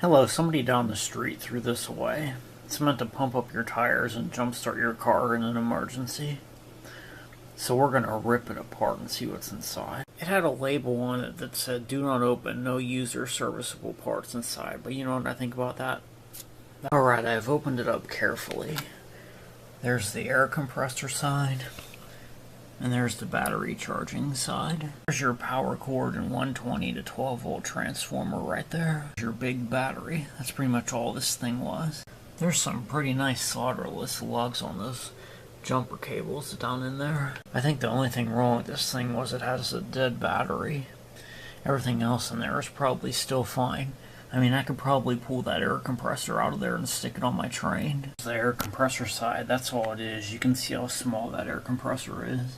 Hello, somebody down the street threw this away. It's meant to pump up your tires and jumpstart your car in an emergency. So we're going to rip it apart and see what's inside. It had a label on it that said, "Do not open, no user serviceable parts inside." But you know what I think about that? Alright, I've opened it up carefully. There's the air compressor side. And there's the battery charging side. There's your power cord and 120 to 12 volt transformer right there. There's your big battery. That's pretty much all this thing was. There's some pretty nice solderless lugs on those jumper cables down in there. I think the only thing wrong with this thing was it has a dead battery. Everything else in there is probably still fine. I mean, I could probably pull that air compressor out of there and stick it on my train. The air compressor side, that's all it is. You can see how small that air compressor is.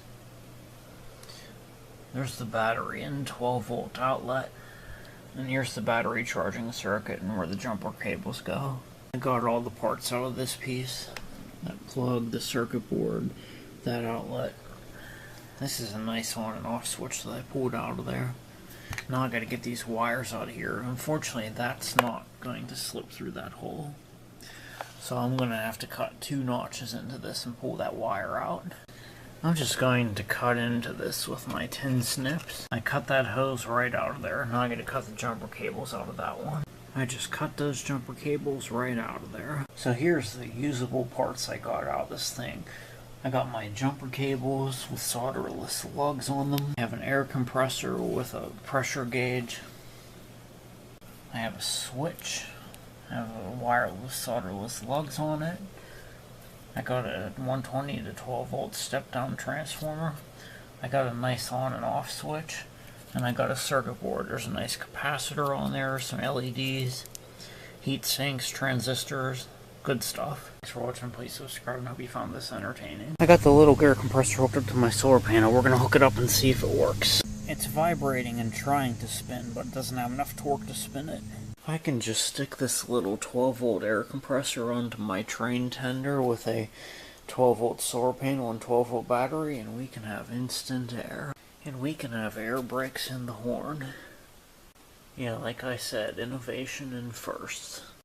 There's the battery and 12 volt outlet. And here's the battery charging circuit and where the jumper cables go. I got all the parts out of this piece. That plug, the circuit board, that outlet. This is a nice on and off switch that I pulled out of there. Now I gotta get these wires out of here. Unfortunately, that's not going to slip through that hole. So I'm gonna have to cut 2 notches into this and pull that wire out. I'm just going to cut into this with my tin snips. I cut that hose right out of there. Now I gotta cut the jumper cables out of that one. I just cut those jumper cables right out of there. So here's the usable parts I got out of this thing. I got my jumper cables with solderless lugs on them. I have an air compressor with a pressure gauge. I have a switch. I have a wireless solderless lugs on it. I got a 120 to 12 volt step down transformer. I got a nice on and off switch. And I got a circuit board. There's a nice capacitor on there, some LEDs, heat sinks, transistors, good stuff. Thanks for watching. Please subscribe and hope you found this entertaining. I got the little air compressor hooked up to my solar panel. We're going to hook it up and see if it works. It's vibrating and trying to spin, but it doesn't have enough torque to spin it. I can just stick this little 12 volt air compressor onto my train tender with a 12 volt solar panel and 12 volt battery, and we can have instant air. And we can have air brakes in the horn. Yeah, like I said, innovation in firsts.